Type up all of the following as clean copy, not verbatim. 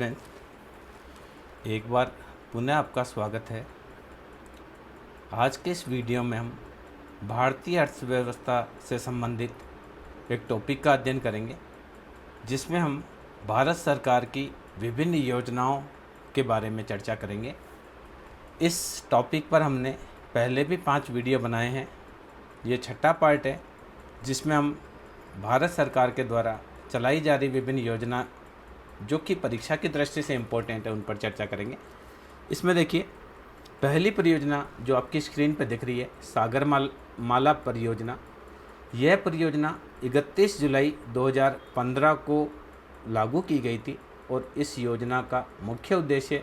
Friends, एक बार पुनः आपका स्वागत है। आज के इस वीडियो में हम भारतीय अर्थव्यवस्था से संबंधित एक टॉपिक का अध्ययन करेंगे, जिसमें हम भारत सरकार की विभिन्न योजनाओं के बारे में चर्चा करेंगे। इस टॉपिक पर हमने पहले भी 5 वीडियो बनाए हैं। ये छठा पार्ट है, जिसमें हम भारत सरकार के द्वारा चलाई जा रही विभिन्न योजना जो कि परीक्षा की दृष्टि से इम्पोर्टेंट है, उन पर चर्चा करेंगे। इसमें देखिए, पहली परियोजना जो आपकी स्क्रीन पर दिख रही है, सागरमाला परियोजना। यह परियोजना 31 जुलाई 2015 को लागू की गई थी और इस योजना का मुख्य उद्देश्य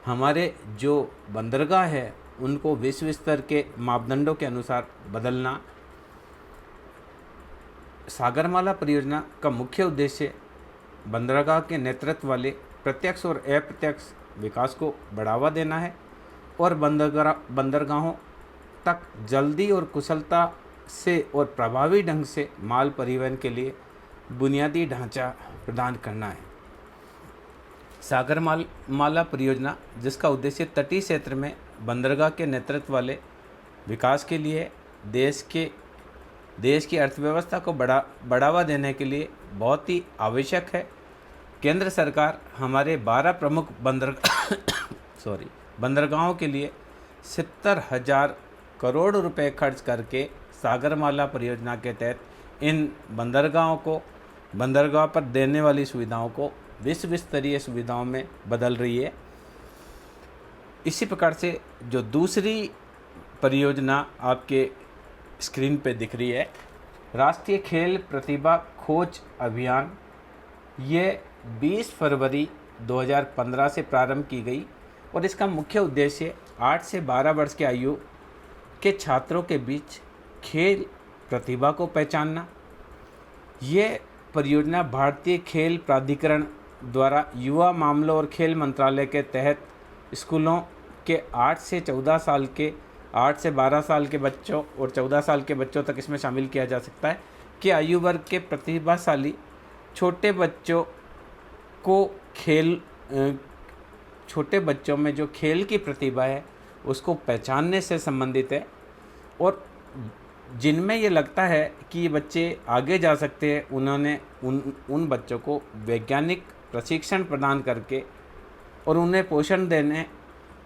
हमारे जो बंदरगाह है उनको विश्व स्तर के मापदंडों के अनुसार बदलना। सागरमाला परियोजना का मुख्य उद्देश्य बंदरगाह के नेतृत्व वाले प्रत्यक्ष और अप्रत्यक्ष विकास को बढ़ावा देना है और बंदरगाहों तक जल्दी और कुशलता से और प्रभावी ढंग से माल परिवहन के लिए बुनियादी ढांचा प्रदान करना है। सागरमाला परियोजना, जिसका उद्देश्य तटीय क्षेत्र में बंदरगाह के नेतृत्व वाले विकास के लिए देश की अर्थव्यवस्था को बढ़ावा देने के लिए बहुत ही आवश्यक है। केंद्र सरकार हमारे 12 प्रमुख बंदरगाहों के लिए 70,000 करोड़ रुपए खर्च करके सागरमाला परियोजना के तहत इन बंदरगाह पर देने वाली सुविधाओं को विश्व स्तरीय सुविधाओं में बदल रही है। इसी प्रकार से जो दूसरी परियोजना आपके स्क्रीन पे दिख रही है, राष्ट्रीय खेल प्रतिभा खोज अभियान, ये 20 फरवरी 2015 से प्रारंभ की गई और इसका मुख्य उद्देश्य 8 से 12 वर्ष की आयु के छात्रों के बीच खेल प्रतिभा को पहचानना। ये परियोजना भारतीय खेल प्राधिकरण द्वारा युवा मामलों और खेल मंत्रालय के तहत स्कूलों के 8 से 12 साल के बच्चों और 14 साल के बच्चों तक इसमें शामिल किया जा सकता है कि आयु वर्ग के प्रतिभाशाली छोटे बच्चों में जो खेल की प्रतिभा है उसको पहचानने से संबंधित है और जिनमें ये लगता है कि ये बच्चे आगे जा सकते हैं, उन्होंने उन बच्चों को वैज्ञानिक प्रशिक्षण प्रदान करके और उन्हें पोषण देने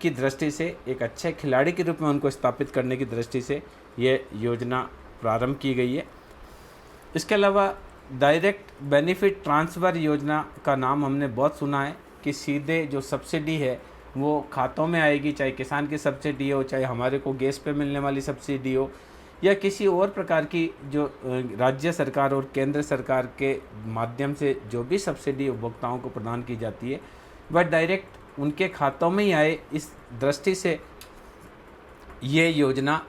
की दृष्टि से एक अच्छे खिलाड़ी के रूप में उनको स्थापित करने की दृष्टि से ये योजना प्रारंभ की गई है। इसके अलावा डायरेक्ट बेनिफिट ट्रांसफ़र योजना का नाम हमने बहुत सुना है कि सीधे जो सब्सिडी है वो खातों में आएगी, चाहे किसान की सब्सिडी हो, चाहे हमारे को गैस पे मिलने वाली सब्सिडी हो, या किसी और प्रकार की जो राज्य सरकार और केंद्र सरकार के माध्यम से जो भी सब्सिडी उपभोक्ताओं को प्रदान की जाती है वह डायरेक्ट उनके खातों में ही आए। इस दृष्टि से ये योजना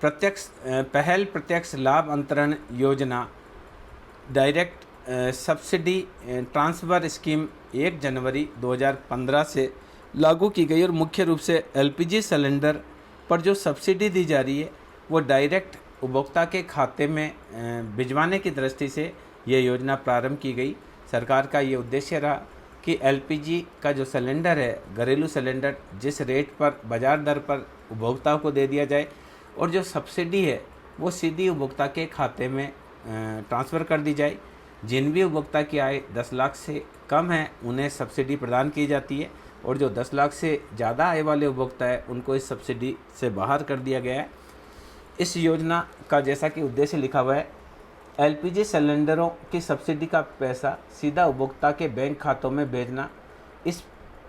प्रत्यक्ष लाभ अंतरण योजना डायरेक्ट सब्सिडी ट्रांसफ़र स्कीम 1 जनवरी 2015 से लागू की गई और मुख्य रूप से एलपीजी सिलेंडर पर जो सब्सिडी दी जा रही है वो डायरेक्ट उपभोक्ता के खाते में भिजवाने की दृष्टि से ये योजना प्रारंभ की गई। सरकार का ये उद्देश्य रहा कि एलपीजी का जो सिलेंडर है, घरेलू सिलेंडर, जिस रेट पर बाज़ार दर पर उपभोक्ताओं को दे दिया जाए और जो सब्सिडी है वो सीधी उपभोक्ता के खाते में ट्रांसफ़र कर दी जाए। जिन भी उपभोक्ता की आय 10 लाख से कम है उन्हें सब्सिडी प्रदान की जाती है और जो 10 लाख से ज़्यादा आय वाले उपभोक्ता है उनको इस सब्सिडी से बाहर कर दिया गया है। इस योजना का जैसा कि उद्देश्य लिखा हुआ है, एलपीजी सिलेंडरों की सब्सिडी का पैसा सीधा उपभोक्ता के बैंक खातों में भेजना। इस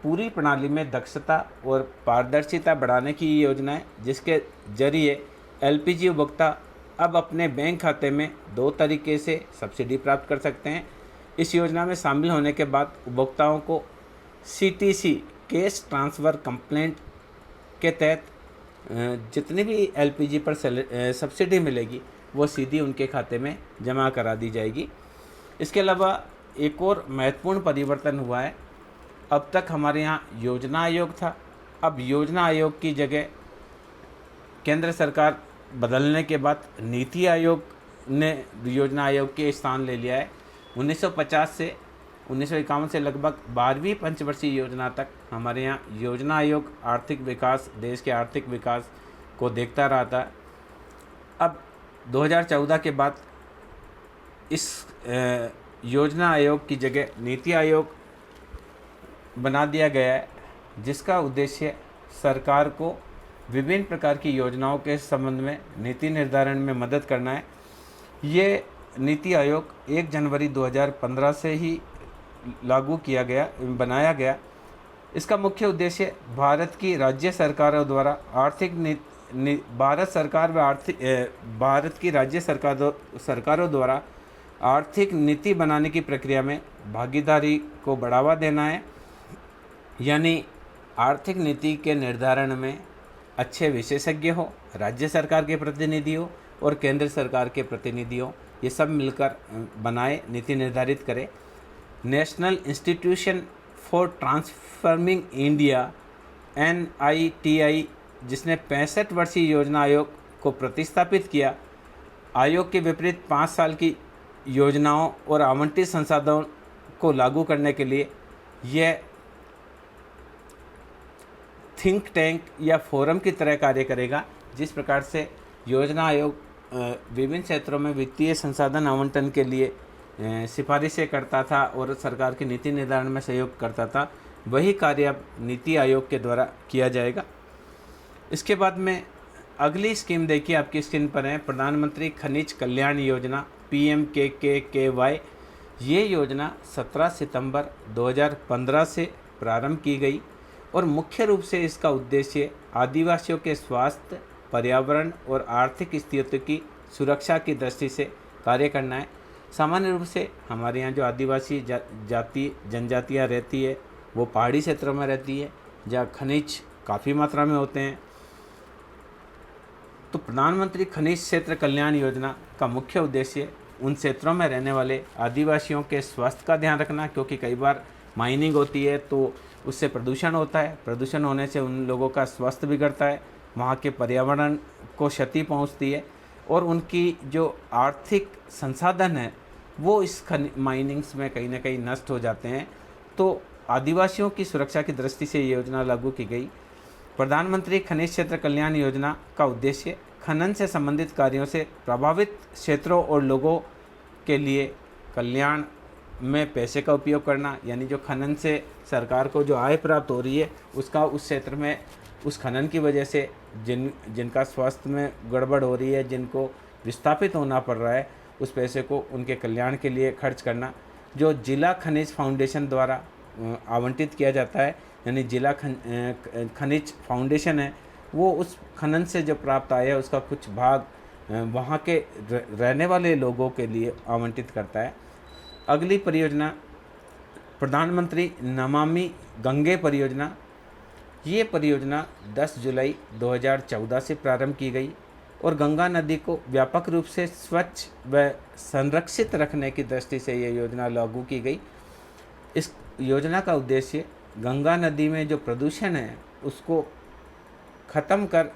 पूरी प्रणाली में दक्षता और पारदर्शिता बढ़ाने की योजना है, जिसके जरिए एलपीजी उपभोक्ता अब अपने बैंक खाते में 2 तरीके से सब्सिडी प्राप्त कर सकते हैं। इस योजना में शामिल होने के बाद उपभोक्ताओं को सीटीसी कैश ट्रांसफ़र कंप्लेंट के तहत जितनी भी एलपीजी पर सब्सिडी मिलेगी वो सीधी उनके खाते में जमा करा दी जाएगी। इसके अलावा एक और महत्वपूर्ण परिवर्तन हुआ है। अब तक हमारे यहाँ योजना आयोग था, अब योजना आयोग की जगह केंद्र सरकार बदलने के बाद नीति आयोग ने योजना आयोग के स्थान ले लिया है। 1950 से 1951 से लगभग 12वीं पंचवर्षीय योजना तक हमारे यहाँ योजना आयोग आर्थिक विकास, देश के आर्थिक विकास को देखता रहा था। अब 2014 के बाद इस योजना आयोग की जगह नीति आयोग बना दिया गया है, जिसका उद्देश्य सरकार को विभिन्न प्रकार की योजनाओं के संबंध में नीति निर्धारण में मदद करना है। ये नीति आयोग 1 जनवरी 2015 से ही लागू किया गया, बनाया गया। इसका मुख्य उद्देश्य भारत की राज्य सरकारों द्वारा भारत की राज्य सरकारों द्वारा आर्थिक नीति बनाने की प्रक्रिया में भागीदारी को बढ़ावा देना है। यानी आर्थिक नीति के निर्धारण में अच्छे विशेषज्ञ हो, राज्य सरकार के प्रतिनिधि हो और केंद्र सरकार के प्रतिनिधि हो, ये सब मिलकर बनाए, नीति निर्धारित करें। National institution for transforming India NITI, जिसने 65 वर्षीय योजना आयोग को प्रतिस्थापित किया, आयोग के विपरीत 5 साल की योजनाओं और आवंटित संसाधनों को लागू करने के लिए यह थिंक टैंक या फोरम की तरह कार्य करेगा। जिस प्रकार से योजना आयोग विभिन्न क्षेत्रों में वित्तीय संसाधन आवंटन के लिए सिफारिशें करता था और सरकार की नीति निर्धारण में सहयोग करता था, वही कार्य अब नीति आयोग के द्वारा किया जाएगा। इसके बाद में अगली स्कीम देखिए, आपकी स्क्रीन पर है प्रधानमंत्री खनिज कल्याण योजना PMKKY। ये योजना 17 सितंबर 2015 से प्रारंभ की गई और मुख्य रूप से इसका उद्देश्य आदिवासियों के स्वास्थ्य, पर्यावरण और आर्थिक स्थिति की सुरक्षा की दृष्टि से कार्य करना है। सामान्य रूप से हमारे यहाँ जो आदिवासी जनजातियाँ रहती है वो पहाड़ी क्षेत्रों में रहती है, जहाँ खनिज काफ़ी मात्रा में होते हैं। तो प्रधानमंत्री खनिज क्षेत्र कल्याण योजना का मुख्य उद्देश्य उन क्षेत्रों में रहने वाले आदिवासियों के स्वास्थ्य का ध्यान रखना, क्योंकि कई बार माइनिंग होती है तो उससे प्रदूषण होता है, प्रदूषण होने से उन लोगों का स्वास्थ्य बिगड़ता है, वहाँ के पर्यावरण को क्षति पहुँचती है और उनकी जो आर्थिक संसाधन है वो इस माइनिंग्स में कहीं ना कहीं नष्ट हो जाते हैं। तो आदिवासियों की सुरक्षा की दृष्टि से ये योजना लागू की गई। प्रधानमंत्री खनिज क्षेत्र कल्याण योजना का उद्देश्य खनन से संबंधित कार्यों से प्रभावित क्षेत्रों और लोगों के लिए कल्याण में पैसे का उपयोग करना, यानी जो खनन से सरकार को जो आय प्राप्त हो रही है उसका उस क्षेत्र में उस खनन की वजह से जिनका स्वास्थ्य में गड़बड़ हो रही है, जिनको विस्थापित होना पड़ रहा है, उस पैसे को उनके कल्याण के लिए खर्च करना। जो जिला खनिज फाउंडेशन द्वारा आवंटित किया जाता है, यानी जिला खनिज फाउंडेशन है, वो उस खनन से जो प्राप्त आय है उसका कुछ भाग वहाँ के रहने वाले लोगों के लिए आवंटित करता है। अगली परियोजना प्रधानमंत्री नमामि गंगे परियोजना। ये परियोजना 10 जुलाई 2014 से प्रारंभ की गई और गंगा नदी को व्यापक रूप से स्वच्छ व संरक्षित रखने की दृष्टि से ये योजना लागू की गई। इस योजना का उद्देश्य गंगा नदी में जो प्रदूषण है उसको ख़त्म कर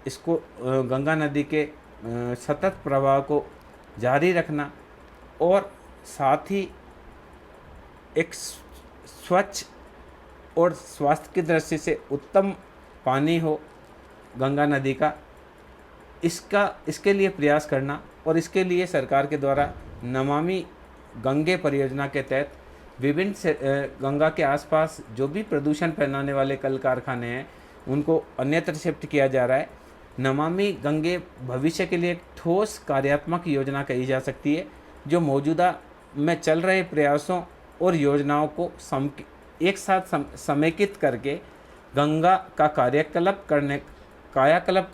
इसको गंगा नदी के सतत प्रवाह को जारी रखना और साथ ही एक स्वच्छ और स्वास्थ्य की दृष्टि से उत्तम पानी हो गंगा नदी का, इसके लिए प्रयास करना। और इसके लिए सरकार के द्वारा नमामि गंगे परियोजना के तहत विभिन्न गंगा के आसपास जो भी प्रदूषण फैलाने वाले कल कारखाने हैं उनको अन्यत्र शिफ्ट किया जा रहा है। नमामि गंगे भविष्य के लिए एक ठोस कार्यात्मक योजना कही जा सकती है, जो मौजूदा में चल रहे प्रयासों और योजनाओं को एक साथ समेकित करके गंगा का कायाकल्प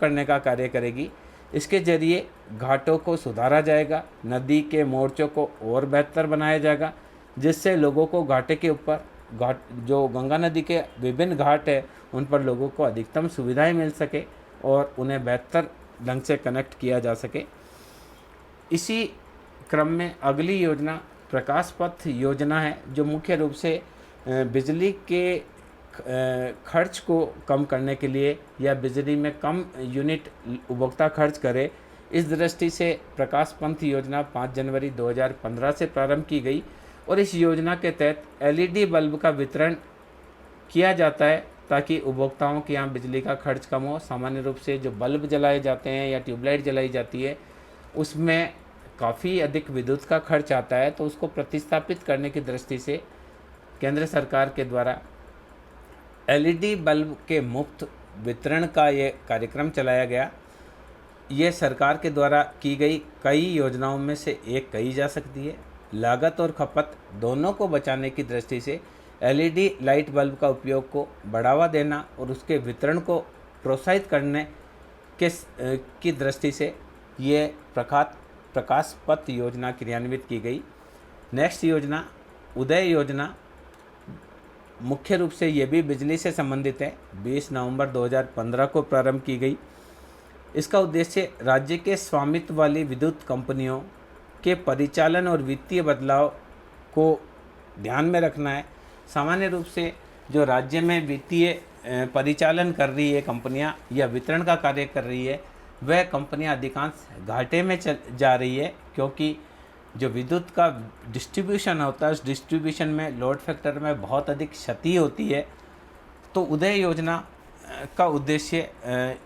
करने का कार्य करेगी। इसके जरिए घाटों को सुधारा जाएगा, नदी के मोर्चों को और बेहतर बनाया जाएगा, जिससे लोगों को घाटे के ऊपर जो गंगा नदी के विभिन्न घाट है उन पर लोगों को अधिकतम सुविधाएं मिल सके और उन्हें बेहतर ढंग से कनेक्ट किया जा सके। इसी क्रम में अगली योजना प्रकाश पथ योजना है, जो मुख्य रूप से बिजली के खर्च को कम करने के लिए या बिजली में कम यूनिट उपभोक्ता खर्च करे, इस दृष्टि से प्रकाश पंथ योजना 5 जनवरी 2015 से प्रारंभ की गई और इस योजना के तहत एलईडी बल्ब का वितरण किया जाता है ताकि उपभोक्ताओं के यहाँ बिजली का खर्च कम हो। सामान्य रूप से जो बल्ब जलाए जाते हैं या ट्यूबलाइट जलाई जाती है उसमें काफ़ी अधिक विद्युत का खर्च आता है, तो उसको प्रतिस्थापित करने की दृष्टि से केंद्र सरकार के द्वारा एलईडी बल्ब के मुफ्त वितरण का ये कार्यक्रम चलाया गया। ये सरकार के द्वारा की गई कई योजनाओं में से एक कही जा सकती है। लागत और खपत दोनों को बचाने की दृष्टि से एलईडी लाइट बल्ब का उपयोग को बढ़ावा देना और उसके वितरण को प्रोत्साहित करने की दृष्टि से ये प्रकाश पथ योजना क्रियान्वित की गई। नेक्स्ट योजना उदय योजना, मुख्य रूप से ये भी बिजली से संबंधित है। 20 नवंबर 2015 को प्रारंभ की गई। इसका उद्देश्य राज्य के स्वामित्व वाली विद्युत कंपनियों के परिचालन और वित्तीय बदलाव को ध्यान में रखना है। सामान्य रूप से जो राज्य में वित्तीय परिचालन कर रही है कंपनियां या वितरण का कार्य कर रही है, वह कंपनियां अधिकांश घाटे में जा रही है, क्योंकि जो विद्युत का डिस्ट्रीब्यूशन होता है उस डिस्ट्रीब्यूशन में लोड फैक्टर में बहुत अधिक क्षति होती है। तो उदय योजना का उद्देश्य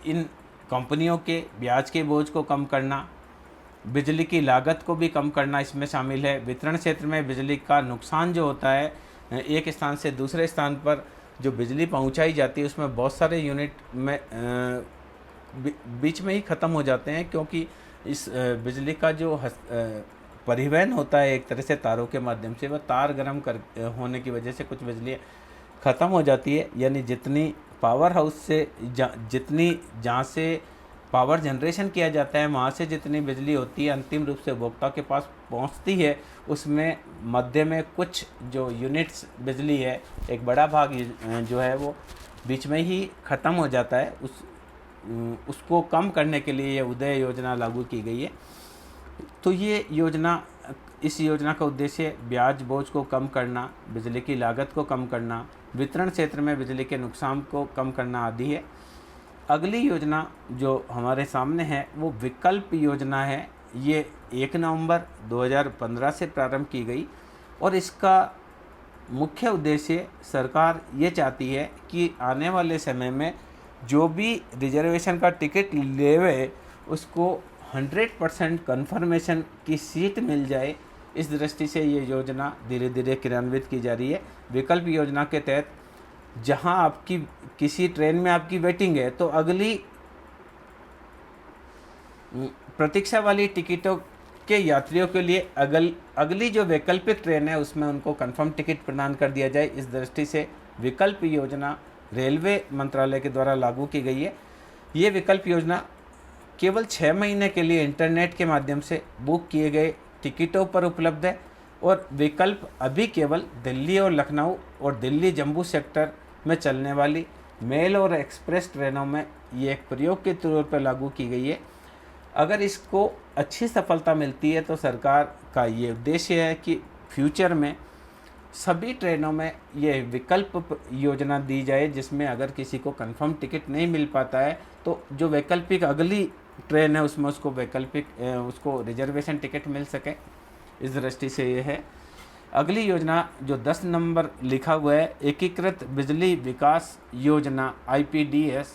इन कंपनियों के ब्याज के बोझ को कम करना, बिजली की लागत को भी कम करना इसमें शामिल है। वितरण क्षेत्र में बिजली का नुकसान जो होता है, एक स्थान से दूसरे स्थान पर जो बिजली पहुंचाई जाती है उसमें बहुत सारे यूनिट में बीच में ही ख़त्म हो जाते हैं, क्योंकि इस बिजली का जो परिवहन होता है एक तरह से तारों के माध्यम से, वह तार गर्म होने की वजह से कुछ बिजली ख़त्म हो जाती है। यानी जितनी पावर हाउस से जहाँ से पावर जनरेशन किया जाता है वहाँ से जितनी बिजली होती है अंतिम रूप से उपभोक्ता के पास पहुँचती है, उसमें मध्य में कुछ जो यूनिट्स बिजली है एक बड़ा भाग जो है वो बीच में ही ख़त्म हो जाता है। उसको कम करने के लिए ये उदय योजना लागू की गई है। तो इस योजना का उद्देश्य ब्याज बोझ को कम करना, बिजली की लागत को कम करना, वितरण क्षेत्र में बिजली के नुकसान को कम करना आदि है। अगली योजना जो हमारे सामने है वो विकल्प योजना है। ये 1 नवंबर 2015 से प्रारंभ की गई और इसका मुख्य उद्देश्य सरकार ये चाहती है कि आने वाले समय में जो भी रिजर्वेशन का टिकट लेवे उसको 100% कन्फर्मेशन की सीट मिल जाए। इस दृष्टि से ये योजना धीरे धीरे क्रियान्वित की जा रही है। विकल्प योजना के तहत जहां आपकी किसी ट्रेन में आपकी वेटिंग है तो अगली प्रतीक्षा वाली टिकटों के यात्रियों के लिए अगली जो वैकल्पिक ट्रेन है उसमें उनको कंफर्म टिकट प्रदान कर दिया जाए। इस दृष्टि से विकल्प योजना रेलवे मंत्रालय के द्वारा लागू की गई है। ये विकल्प योजना केवल 6 महीने के लिए इंटरनेट के माध्यम से बुक किए गए टिकटों पर उपलब्ध है और विकल्प अभी केवल दिल्ली और लखनऊ और दिल्ली जम्मू सेक्टर में चलने वाली मेल और एक्सप्रेस ट्रेनों में ये एक प्रयोग के तौर पर लागू की गई है। अगर इसको अच्छी सफलता मिलती है तो सरकार का ये उद्देश्य है कि फ्यूचर में सभी ट्रेनों में ये विकल्प योजना दी जाए, जिसमें अगर किसी को कंफर्म टिकट नहीं मिल पाता है तो जो वैकल्पिक अगली ट्रेन है उसमें उसको रिजर्वेशन टिकट मिल सके। इस दृष्टि से ये है। अगली योजना जो 10 नंबर लिखा हुआ है, एकीकृत बिजली विकास योजना IPDS,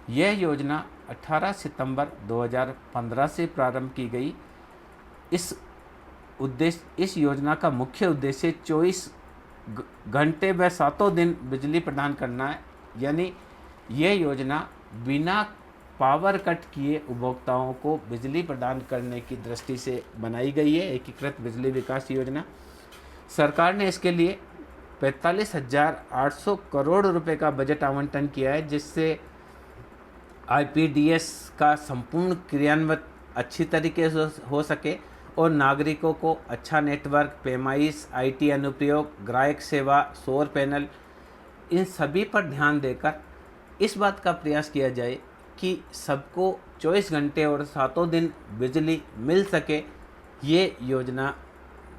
यह योजना 18 सितंबर 2015 से प्रारंभ की गई। इस योजना का मुख्य उद्देश्य 24 घंटे व 7 दिन बिजली प्रदान करना है। यानी यह योजना बिना पावर कट किए उपभोक्ताओं को बिजली प्रदान करने की दृष्टि से बनाई गई है, एकीकृत बिजली विकास योजना। सरकार ने इसके लिए 45,800 करोड़ रुपए का बजट आवंटन किया है, जिससे IPDS का संपूर्ण क्रियान्वयन अच्छी तरीके से हो सके और नागरिकों को अच्छा नेटवर्क, पैमाइश, IT अनुप्रयोग, ग्राहक सेवा, सौर पैनल, इन सभी पर ध्यान देकर इस बात का प्रयास किया जाए कि सबको 24 घंटे और 7 दिन बिजली मिल सके। ये योजना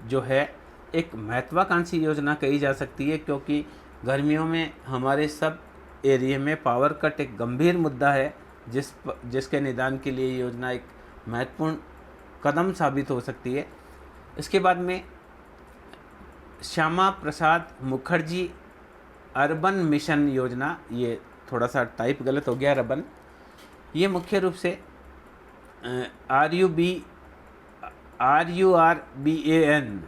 जो है एक महत्वाकांक्षी योजना कही जा सकती है, क्योंकि गर्मियों में हमारे सब एरिया में पावर कट एक गंभीर मुद्दा है, जिसके निदान के लिए योजना एक महत्वपूर्ण कदम साबित हो सकती है। इसके बाद में श्यामा प्रसाद मुखर्जी अर्बन मिशन योजना, ये थोड़ा सा टाइप गलत हो गया अर्बन, ये मुख्य रूप से RURBAN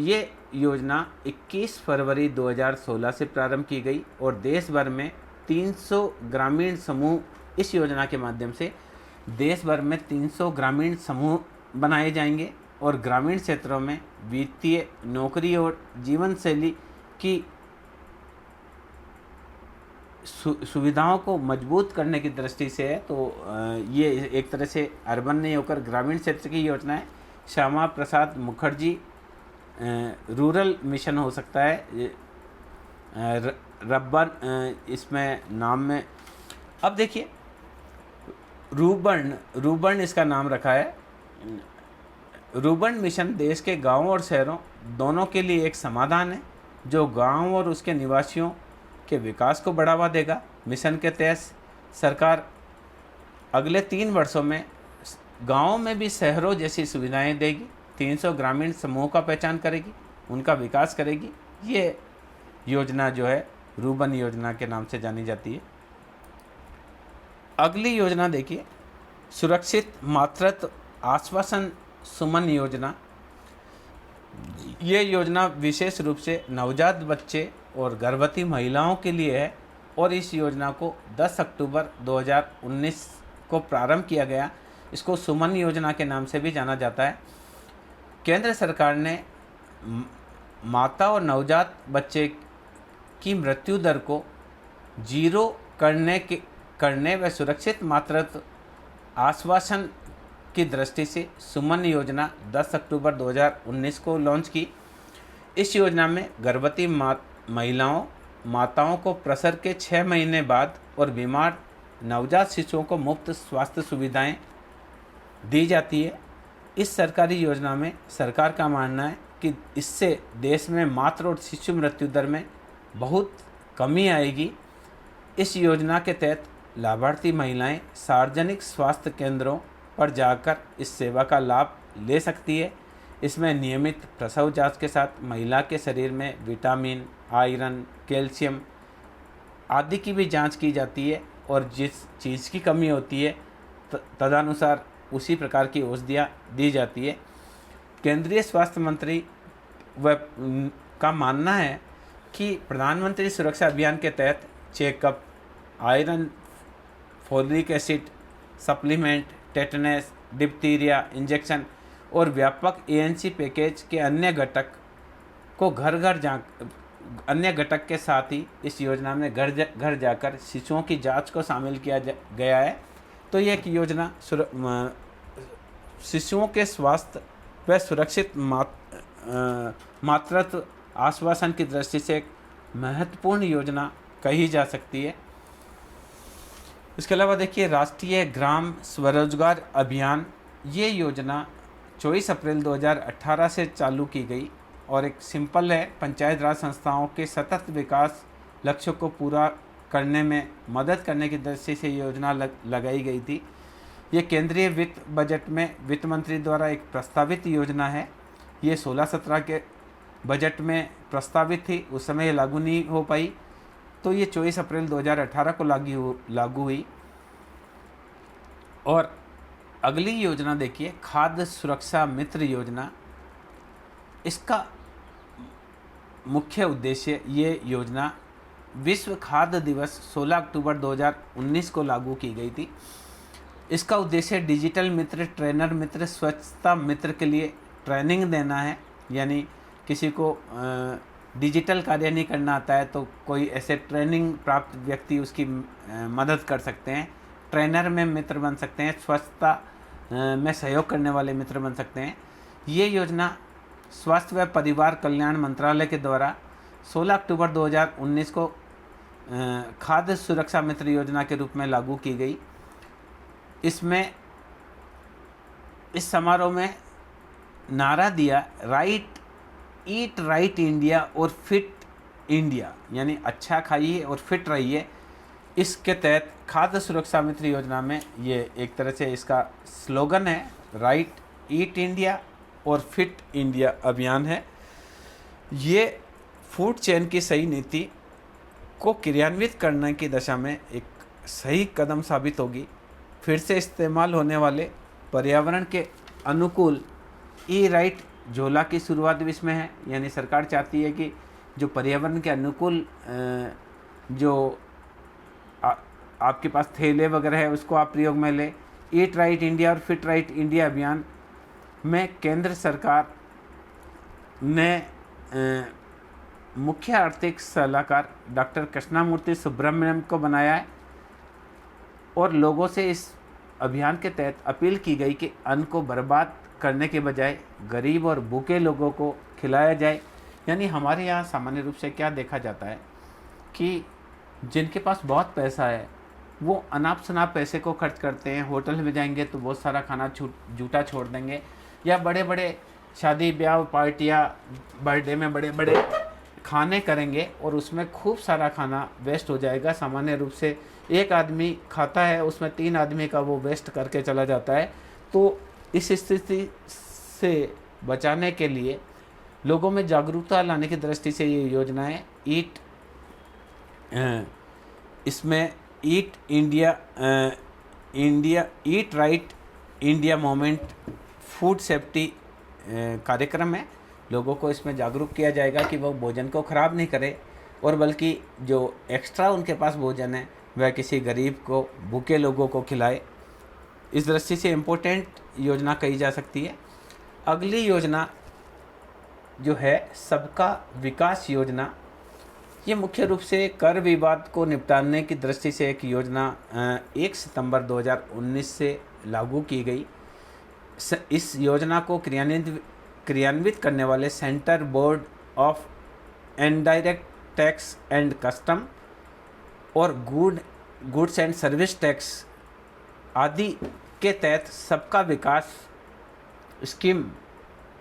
ये योजना 21 फरवरी 2016 से प्रारंभ की गई और देश भर में 300 ग्रामीण समूह, इस योजना के माध्यम से देश भर में 300 ग्रामीण समूह बनाए जाएंगे और ग्रामीण क्षेत्रों में वित्तीय, नौकरी और जीवन शैली की सुविधाओं को मजबूत करने की दृष्टि से है। तो ये एक तरह से अर्बन नहीं होकर ग्रामीण क्षेत्र की योजना है। श्यामा प्रसाद मुखर्जी रूरल मिशन हो सकता है, रब्बन इसमें नाम में। अब देखिए रूबन इसका नाम रखा है। रूबन मिशन देश के गांवों और शहरों दोनों के लिए एक समाधान है जो गांव और उसके निवासियों के विकास को बढ़ावा देगा। मिशन के तहत सरकार अगले 3 वर्षों में गांवों में भी शहरों जैसी सुविधाएं देगी, 300 ग्रामीण समूहों का पहचान करेगी, उनका विकास करेगी। ये योजना जो है रूबन योजना के नाम से जानी जाती है। अगली योजना देखिए, सुरक्षित मातृत्व आश्वासन सुमन योजना। ये योजना विशेष रूप से नवजात बच्चे और गर्भवती महिलाओं के लिए है और इस योजना को 10 अक्टूबर 2019 को प्रारंभ किया गया। इसको सुमन योजना के नाम से भी जाना जाता है। केंद्र सरकार ने माता और नवजात बच्चे की मृत्यु दर को 0 करने व सुरक्षित मातृत्व आश्वासन की दृष्टि से सुमन योजना 10 अक्टूबर 2019 को लॉन्च की। इस योजना में गर्भवती माताओं को प्रसव के 6 महीने बाद और बीमार नवजात शिशुओं को मुफ्त स्वास्थ्य सुविधाएं दी जाती है। इस सरकारी योजना में सरकार का मानना है कि इससे देश में मातृ और शिशु मृत्यु दर में बहुत कमी आएगी। इस योजना के तहत लाभार्थी महिलाएं सार्वजनिक स्वास्थ्य केंद्रों पर जाकर इस सेवा का लाभ ले सकती है। इसमें नियमित प्रसव जांच के साथ महिला के शरीर में विटामिन, आयरन, कैल्शियम आदि की भी जांच की जाती है और जिस चीज़ की कमी होती है तदनुसार उसी प्रकार की औषधियाँ दी जाती है। केंद्रीय स्वास्थ्य मंत्री का मानना है कि प्रधानमंत्री सुरक्षा अभियान के तहत checkup, iron, folic acid supplement, tetanus, diphtheria injection और व्यापक ANC पैकेज के अन्य घटक के साथ ही इस योजना में घर जाकर शिशुओं की जांच को शामिल किया गया है। तो ये एक योजना शिशुओं के स्वास्थ्य व सुरक्षित मातृत्व आश्वासन की दृष्टि से एक महत्वपूर्ण योजना कही जा सकती है। इसके अलावा देखिए राष्ट्रीय ग्राम स्वरोजगार अभियान, ये योजना 24 अप्रैल 2018 से चालू की गई और एक सिंपल है, पंचायत राज संस्थाओं के सतत विकास लक्ष्यों को पूरा करने में मदद करने की दृष्टि से योजना लगाई गई थी। ये केंद्रीय वित्त बजट में वित्त मंत्री द्वारा एक प्रस्तावित योजना है। ये 16-17 के बजट में प्रस्तावित थी, उस समय ये लागू नहीं हो पाई, तो ये 24 अप्रैल 2018 को लागू हुई। और अगली योजना देखिए खाद्य सुरक्षा मित्र योजना। इसका मुख्य उद्देश्य, ये योजना विश्व खाद्य दिवस 16 अक्टूबर 2019 को लागू की गई थी। इसका उद्देश्य डिजिटल मित्र, ट्रेनर मित्र, स्वच्छता मित्र के लिए ट्रेनिंग देना है। यानी किसी को डिजिटल कार्य नहीं करना आता है तो कोई ऐसे ट्रेनिंग प्राप्त व्यक्ति उसकी मदद कर सकते हैं, ट्रेनर में मित्र बन सकते हैं, स्वच्छता में सहयोग करने वाले मित्र बन सकते हैं। ये योजना स्वास्थ्य व परिवार कल्याण मंत्रालय के द्वारा 16 अक्टूबर 2019 को खाद्य सुरक्षा मित्र योजना के रूप में लागू की गई। इस समारोह में नारा दिया ईट राइट इंडिया और फिट इंडिया, यानी अच्छा खाइए और फिट रहिए। इसके तहत खाद्य सुरक्षा मित्र योजना में ये एक तरह से इसका स्लोगन है, राइट ईट इंडिया और फिट इंडिया अभियान है। ये फूड चेन की सही नीति को क्रियान्वित करने की दिशा में एक सही कदम साबित होगी। फिर से इस्तेमाल होने वाले पर्यावरण के अनुकूल ई राइट झोला की शुरुआत भी इसमें है, यानी सरकार चाहती है कि जो पर्यावरण के अनुकूल जो आपके पास थैले वगैरह है उसको आप प्रयोग में लें। ईट राइट इंडिया और फिट राइट इंडिया अभियान में केंद्र सरकार ने मुख्य आर्थिक सलाहकार डॉक्टर कृष्णामूर्ति सुब्रमण्यम को बनाया है और लोगों से इस अभियान के तहत अपील की गई कि अन्न को बर्बाद करने के बजाय गरीब और भूखे लोगों को खिलाया जाए। यानी हमारे यहाँ सामान्य रूप से क्या देखा जाता है कि जिनके पास बहुत पैसा है वो अनाप शनाप पैसे को खर्च करते हैं। होटल में जाएंगे तो बहुत सारा खाना जूठा छोड़ देंगे, या बड़े बड़े शादी ब्याह पार्टियाँ बर्थडे में बड़े बड़े खाने करेंगे और उसमें खूब सारा खाना वेस्ट हो जाएगा। सामान्य रूप से एक आदमी खाता है उसमें 3 आदमी का वो वेस्ट करके चला जाता है। तो इस स्थिति से बचाने के लिए लोगों में जागरूकता लाने की दृष्टि से ये योजनाएं इसमें eat right India movement food safety कार्यक्रम है। लोगों को इसमें जागरूक किया जाएगा कि वो भोजन को ख़राब नहीं करे और बल्कि जो एक्स्ट्रा उनके पास भोजन है वह किसी गरीब को, भूखे लोगों को खिलाए। इस दृष्टि से इम्पोर्टेंट योजना कही जा सकती है। अगली योजना जो है सबका विकास योजना, ये मुख्य रूप से कर विवाद को निपटाने की दृष्टि से एक योजना 1 सितंबर 2019 से लागू की गई। इस योजना को क्रियान्वित करने वाले centre board of indirect tax and custom और गुड्स एंड सर्विस टैक्स आदि के तहत सबका विकास स्कीम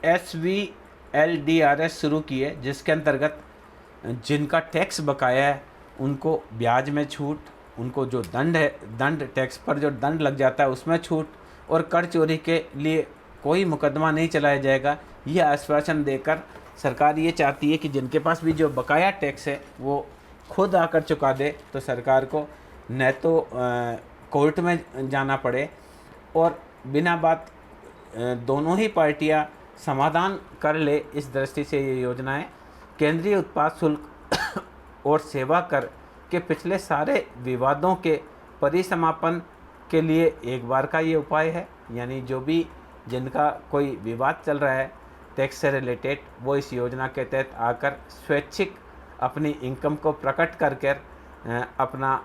SVLDRS शुरू की है, जिसके अंतर्गत जिनका टैक्स बकाया है उनको ब्याज में छूट, उनको जो दंड टैक्स पर जो दंड लग जाता है उसमें छूट, और कर चोरी के लिए कोई मुकदमा नहीं चलाया जाएगा। यह आश्वासन देकर सरकार ये चाहती है कि जिनके पास भी जो बकाया टैक्स है वो खुद आकर चुका दे, तो सरकार को न तो कोर्ट में जाना पड़े और बिना बात दोनों ही पार्टियां समाधान कर ले। इस दृष्टि से ये योजनाएं केंद्रीय उत्पाद शुल्क और सेवा कर के पिछले सारे विवादों के परिसमापन के लिए एक बार का ये उपाय है। यानी जो भी जिनका कोई विवाद चल रहा है टैक्स से रिलेटेड, वो इस योजना के तहत आकर स्वैच्छिक अपनी इनकम को प्रकट करके अपना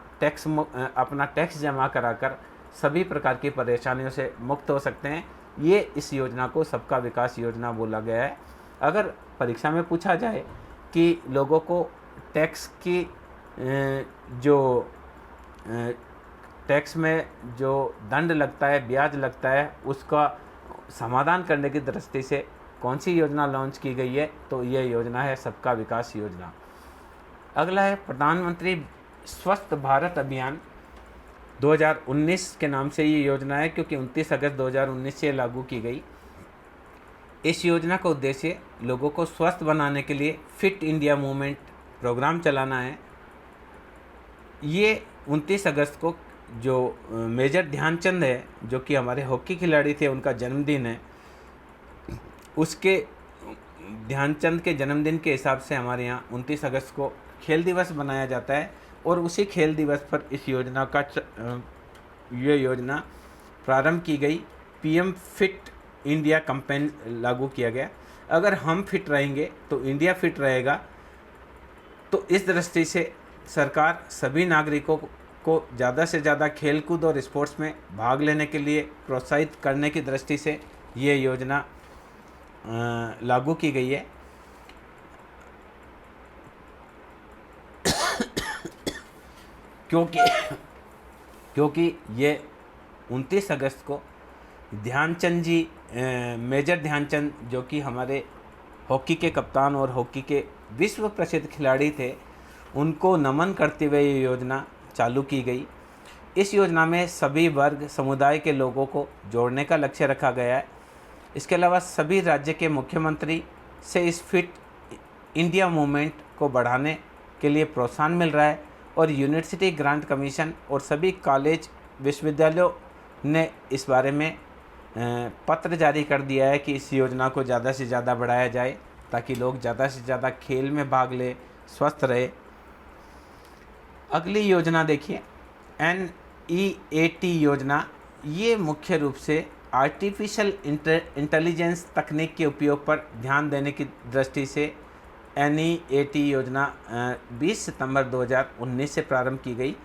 टैक्स जमा कराकर सभी प्रकार की परेशानियों से मुक्त हो सकते हैं। ये इस योजना को सबका विकास योजना बोला गया है। अगर परीक्षा में पूछा जाए कि लोगों को टैक्स की टैक्स में जो दंड लगता है, ब्याज लगता है, उसका समाधान करने की दृष्टि से कौन सी योजना लॉन्च की गई है, तो ये योजना है सबका विकास योजना। अगला है प्रधानमंत्री स्वस्थ भारत अभियान 2019 के नाम से ये योजना है, क्योंकि 29 अगस्त 2019 से लागू की गई। इस योजना का उद्देश्य लोगों को स्वस्थ बनाने के लिए फिट इंडिया मूवमेंट प्रोग्राम चलाना है। ये 29 अगस्त को जो मेजर ध्यानचंद है, जो कि हमारे हॉकी खिलाड़ी थे, उनका जन्मदिन है, उसके ध्यानचंद के जन्मदिन के हिसाब से हमारे यहाँ 29 अगस्त को खेल दिवस मनाया जाता है और उसी खेल दिवस पर इस योजना का ये योजना प्रारंभ की गई। PM फिट इंडिया कैंपेन लागू किया गया। अगर हम फिट रहेंगे तो इंडिया फिट रहेगा। तो इस दृष्टि से सरकार सभी नागरिकों को ज़्यादा से ज़्यादा खेलकूद और स्पोर्ट्स में भाग लेने के लिए प्रोत्साहित करने की दृष्टि से ये योजना लागू की गई है। क्योंकि ये 29 अगस्त को ध्यानचंद जी, मेजर ध्यानचंद, जो कि हमारे हॉकी के कप्तान और हॉकी के विश्व प्रसिद्ध खिलाड़ी थे, उनको नमन करते हुए ये योजना चालू की गई। इस योजना में सभी वर्ग समुदाय के लोगों को जोड़ने का लक्ष्य रखा गया है। इसके अलावा सभी राज्य के मुख्यमंत्री से इस फिट इंडिया मूवमेंट को बढ़ाने के लिए प्रोत्साहन मिल रहा है और यूनिवर्सिटी ग्रांट कमीशन और सभी कॉलेज विश्वविद्यालयों ने इस बारे में पत्र जारी कर दिया है कि इस योजना को ज़्यादा से ज़्यादा बढ़ाया जाए ताकि लोग ज़्यादा से ज़्यादा खेल में भाग ले, स्वस्थ रहे। अगली योजना देखिए NEAT योजना। ये मुख्य रूप से आर्टिफिशियल इंटेलिजेंस तकनीक के उपयोग पर ध्यान देने की दृष्टि से NEAT योजना 20 सितंबर 2019 से प्रारंभ की गई।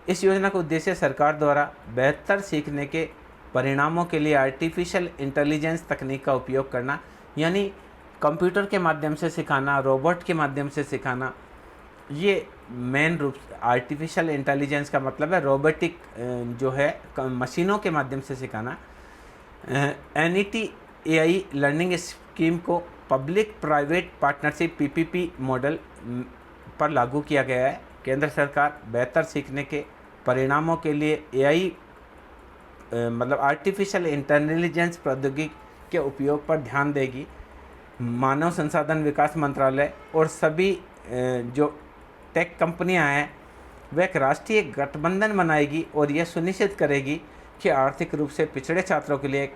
इस योजना का उद्देश्य सरकार द्वारा बेहतर सीखने के परिणामों के लिए आर्टिफिशियल इंटेलिजेंस तकनीक का उपयोग करना, यानी कंप्यूटर के माध्यम से सिखाना, रोबोट के माध्यम से सिखाना। ये मेन रूप आर्टिफिशियल इंटेलिजेंस का मतलब है रोबोटिक जो है मशीनों के माध्यम से सिखाना। NET AI लर्निंग स्कीम को public private partnership PPP model पर लागू किया गया है। केंद्र सरकार बेहतर सीखने के परिणामों के लिए AI मतलब आर्टिफिशियल इंटेलिजेंस प्रौद्योगिकी के उपयोग पर ध्यान देगी। मानव संसाधन विकास मंत्रालय और सभी जो टेक कंपनियां हैं वह एक राष्ट्रीय गठबंधन बनाएगी और यह सुनिश्चित करेगी कि आर्थिक रूप से पिछड़े छात्रों के लिए एक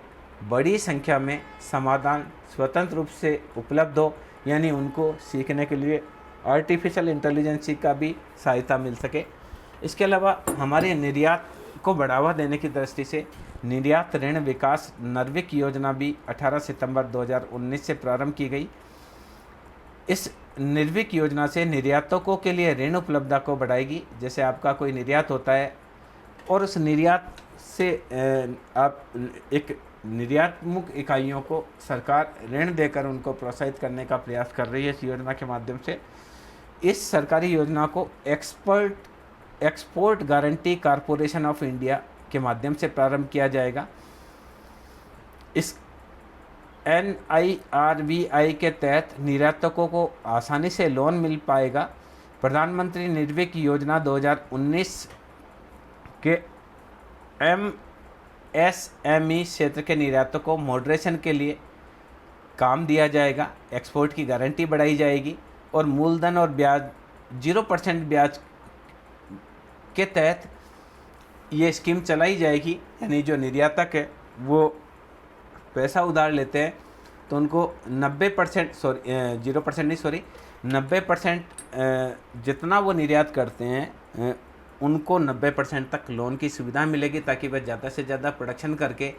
बड़ी संख्या में समाधान स्वतंत्र रूप से उपलब्ध हो, यानी उनको सीखने के लिए आर्टिफिशियल इंटेलिजेंस का भी सहायता मिल सके। इसके अलावा हमारे निर्यात को बढ़ावा देने की दृष्टि से निर्यात ऋण विकास नर्विक योजना भी 18 सितंबर 2019 से प्रारंभ की गई। इस निर्विक योजना से निर्यातकों के लिए ऋण उपलब्धता को बढ़ाएगी। जैसे आपका कोई निर्यात होता है और उस निर्यात से आप एक निर्यातमुख इकाइयों को सरकार ऋण देकर उनको प्रोत्साहित करने का प्रयास कर रही है। इस योजना के माध्यम से इस सरकारी योजना को export guarantee corporation of India के माध्यम से प्रारंभ किया जाएगा। इस NIRVI के तहत निर्यातकों को आसानी से लोन मिल पाएगा। प्रधानमंत्री निर्विक योजना 2019 के MSME क्षेत्र के निर्यातकों को मॉडरेशन के लिए काम दिया जाएगा। एक्सपोर्ट की गारंटी बढ़ाई जाएगी और मूलधन और ब्याज 0% ब्याज के तहत ये स्कीम चलाई जाएगी। यानी जो निर्यातक है वो पैसा उधार लेते हैं तो उनको 90% 90% जितना वो निर्यात करते हैं उनको 90% तक लोन की सुविधा मिलेगी ताकि वह ज़्यादा से ज़्यादा प्रोडक्शन करके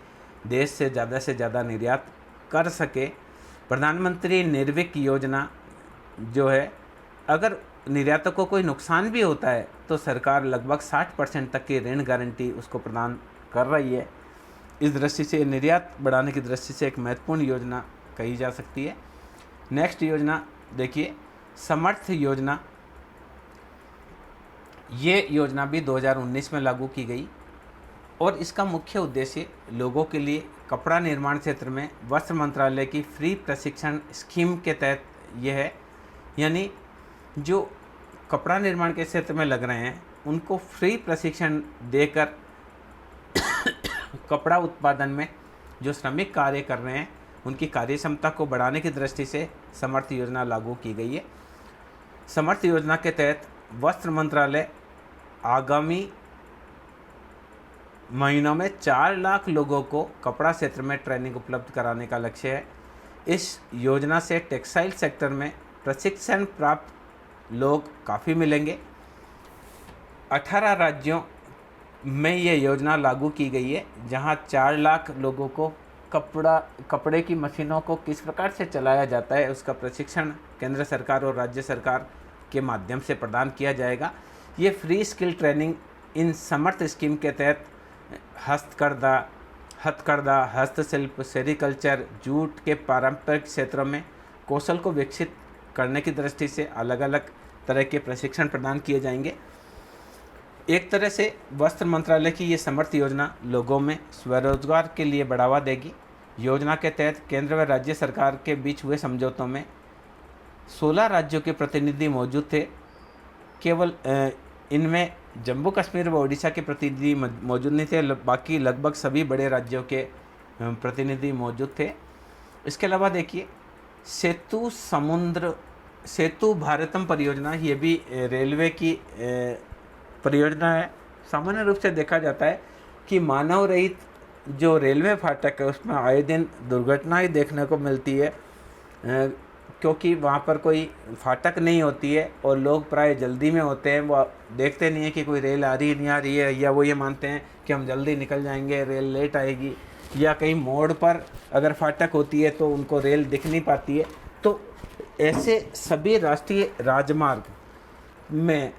देश से ज़्यादा निर्यात कर सके। प्रधानमंत्री निर्विक योजना जो है, अगर निर्यातक को कोई नुकसान भी होता है तो सरकार लगभग 60% तक की ऋण गारंटी उसको प्रदान कर रही है। इस दृष्टि से निर्यात बढ़ाने की दृष्टि से एक महत्वपूर्ण योजना कही जा सकती है। नेक्स्ट योजना देखिए समर्थ योजना। ये योजना भी 2019 में लागू की गई और इसका मुख्य उद्देश्य लोगों के लिए कपड़ा निर्माण क्षेत्र में वस्त्र मंत्रालय की फ्री प्रशिक्षण स्कीम के तहत यह है। यानी जो कपड़ा निर्माण के क्षेत्र में लग रहे हैं उनको फ्री प्रशिक्षण देकर कपड़ा उत्पादन में जो श्रमिक कार्य कर रहे हैं उनकी कार्य क्षमता को बढ़ाने की दृष्टि से समर्थ योजना लागू की गई है। समर्थ योजना के तहत वस्त्र मंत्रालय आगामी महीनों में 4 लाख लोगों को कपड़ा क्षेत्र में ट्रेनिंग उपलब्ध कराने का लक्ष्य है। इस योजना से टेक्सटाइल सेक्टर में प्रशिक्षण प्राप्त लोग काफ़ी मिलेंगे। 18 राज्यों में ये योजना लागू की गई है जहां 4 लाख लोगों को कपड़े की मशीनों को किस प्रकार से चलाया जाता है उसका प्रशिक्षण केंद्र सरकार और राज्य सरकार के माध्यम से प्रदान किया जाएगा। ये free skill training in Samarth scheme के तहत हथकरघा, हस्तशिल्प, सेरिकल्चर, जूट के पारंपरिक क्षेत्रों में कौशल को विकसित करने की दृष्टि से अलग अलग तरह के प्रशिक्षण प्रदान किए जाएंगे। एक तरह से वस्त्र मंत्रालय की ये समर्थ योजना लोगों में स्वरोजगार के लिए बढ़ावा देगी। योजना के तहत केंद्र व राज्य सरकार के बीच हुए समझौतों में 16 राज्यों के प्रतिनिधि मौजूद थे। केवल इनमें जम्मू कश्मीर व ओडिशा के प्रतिनिधि मौजूद नहीं थे, बाकी लगभग सभी बड़े राज्यों के प्रतिनिधि मौजूद थे। इसके अलावा देखिए सेतु भारतम परियोजना, ये भी रेलवे की परियोजना है। सामान्य रूप से देखा जाता है कि मानव रहित जो रेलवे फाटक है उसमें आए दिन दुर्घटनाएं देखने को मिलती है, क्योंकि वहाँ पर कोई फाटक नहीं होती है और लोग प्राय जल्दी में होते हैं। वो देखते नहीं है कि कोई रेल आ रही है नहीं आ रही है, या वो ये मानते हैं कि हम जल्दी निकल जाएंगे, रेल लेट आएगी, या कहीं मोड़ पर अगर फाटक होती है तो उनको रेल दिख नहीं पाती है। तो ऐसे सभी राष्ट्रीय राजमार्ग में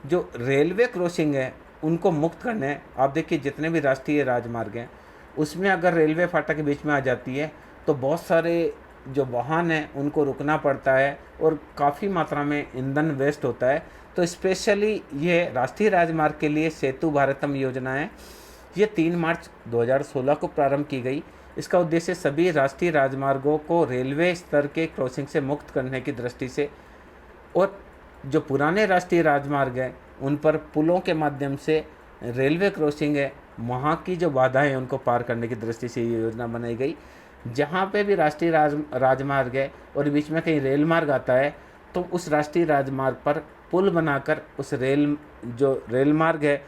जो रेलवे क्रॉसिंग है उनको मुक्त करने हैं। आप देखिए जितने भी राष्ट्रीय राजमार्ग हैं उसमें अगर रेलवे फाटक के बीच में आ जाती है तो बहुत सारे जो वाहन हैं उनको रुकना पड़ता है और काफ़ी मात्रा में ईंधन वेस्ट होता है। तो स्पेशली ये राष्ट्रीय राजमार्ग के लिए सेतु भारतम योजना है, ये 3 मार्च 2016 को प्रारंभ की गई। इसका उद्देश्य सभी राष्ट्रीय राजमार्गों को रेलवे स्तर के क्रॉसिंग से मुक्त करने की दृष्टि से, और जो पुराने राष्ट्रीय राजमार्ग हैं उन पर पुलों के माध्यम से रेलवे क्रॉसिंग है, वहाँ की जो बाधाएं हैं उनको पार करने की दृष्टि से ये योजना बनाई गई। जहाँ पे भी राष्ट्रीय राजमार्ग है और बीच में कहीं रेल मार्ग आता है तो उस राष्ट्रीय राजमार्ग पर पुल बनाकर उस रेल मार्ग है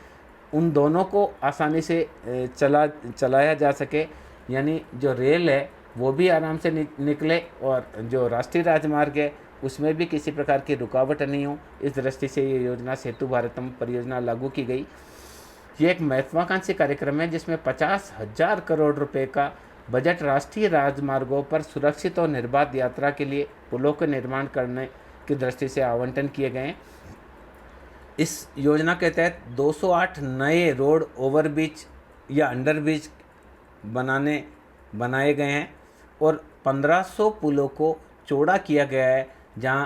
उन दोनों को आसानी से चलाया जा सके, यानी जो रेल है वो भी आराम से निकले और जो राष्ट्रीय राजमार्ग है उसमें भी किसी प्रकार की रुकावट नहीं हो। इस दृष्टि से ये योजना सेतु भारतम परियोजना लागू की गई। ये एक महत्वाकांक्षी कार्यक्रम है जिसमें 50,000 करोड़ रुपए का बजट राष्ट्रीय राजमार्गों पर सुरक्षित और निर्बाध यात्रा के लिए पुलों के निर्माण करने की दृष्टि से आवंटन किए गए हैं। इस योजना के तहत 208 नए रोड ओवरब्रिज या अंडरब्रिज बनाए गए हैं और 1500 पुलों को चौड़ा किया गया है, जहां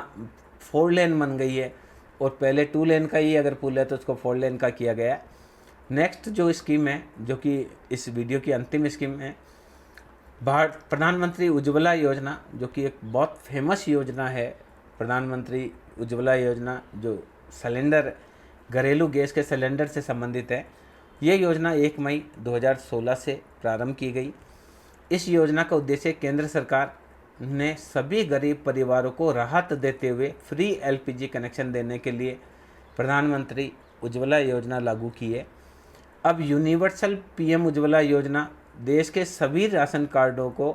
4 लेन बन गई है और पहले 2 लेन का ही अगर पुल है तो उसको 4 लेन का किया गया है। नेक्स्ट जो स्कीम है, जो कि इस वीडियो की अंतिम स्कीम है, प्रधानमंत्री उज्ज्वला योजना, जो कि एक बहुत फेमस योजना है। प्रधानमंत्री उज्ज्वला योजना जो सिलेंडर, घरेलू गैस के सिलेंडर से संबंधित है। ये योजना 1 मई 2016 से प्रारंभ की गई। इस योजना का उद्देश्य केंद्र सरकार ने सभी गरीब परिवारों को राहत देते हुए फ्री एलपीजी कनेक्शन देने के लिए प्रधानमंत्री उज्ज्वला योजना लागू की है। अब यूनिवर्सल पीएम उज्ज्वला योजना देश के सभी राशन कार्डों को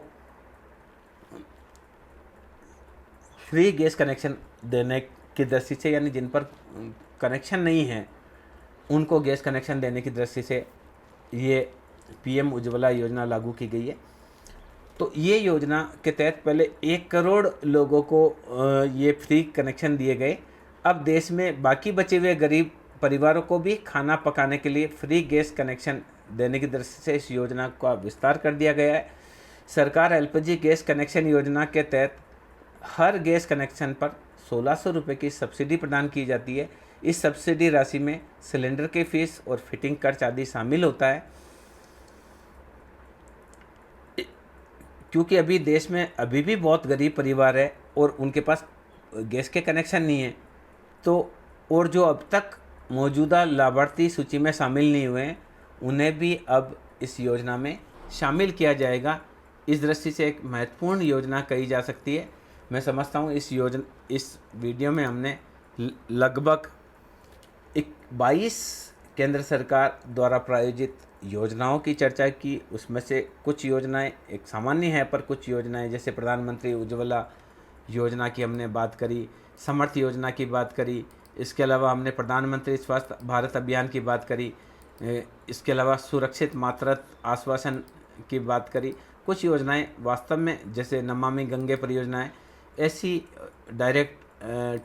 फ्री गैस कनेक्शन देने की दृष्टि से, यानी जिन पर कनेक्शन नहीं है उनको गैस कनेक्शन देने की दृष्टि से ये पीएम उज्ज्वला योजना लागू की गई है। तो ये योजना के तहत पहले 1 करोड़ लोगों को ये फ्री कनेक्शन दिए गए। अब देश में बाकी बचे हुए गरीब परिवारों को भी खाना पकाने के लिए फ्री गैस कनेक्शन देने की दृष्टि से इस योजना का विस्तार कर दिया गया है। सरकार एलपीजी गैस कनेक्शन योजना के तहत हर गैस कनेक्शन पर 1600 रुपये की सब्सिडी प्रदान की जाती है। इस सब्सिडी राशि में सिलेंडर की फीस और फिटिंग खर्च आदि शामिल होता है। क्योंकि अभी देश में अभी भी बहुत गरीब परिवार है और उनके पास गैस के कनेक्शन नहीं है, तो और जो अब तक मौजूदा लाभार्थी सूची में शामिल नहीं हुए हैं उन्हें भी अब इस योजना में शामिल किया जाएगा। इस दृष्टि से एक महत्वपूर्ण योजना कही जा सकती है। मैं समझता हूँ इस वीडियो में हमने लगभग 22 केंद्र सरकार द्वारा प्रायोजित योजनाओं की चर्चा की। उसमें से कुछ योजनाएं एक सामान्य है, पर कुछ योजनाएं जैसे प्रधानमंत्री उज्ज्वला योजना की हमने बात करी, समर्थ योजना की बात करी, इसके अलावा हमने प्रधानमंत्री स्वास्थ्य भारत अभियान की बात करी, इसके अलावा सुरक्षित मातृत्व आश्वासन की बात करी। कुछ योजनाएं वास्तव में जैसे नमामि गंगे परियोजनाएं ऐसी डायरेक्ट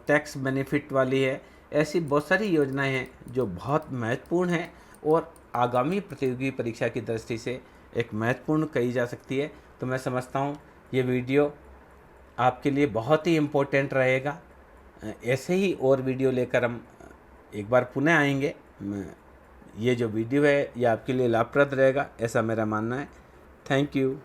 टैक्स बेनिफिट वाली है। ऐसी बहुत सारी योजनाएं हैं जो बहुत महत्वपूर्ण हैं और आगामी प्रतियोगी परीक्षा की दृष्टि से एक महत्वपूर्ण कही जा सकती है। तो मैं समझता हूँ ये वीडियो आपके लिए बहुत ही इम्पोर्टेंट रहेगा। ऐसे ही और वीडियो लेकर हम एक बार पुनः आएंगे। ये जो वीडियो है ये आपके लिए लाभप्रद रहेगा, ऐसा मेरा मानना है। Thank you.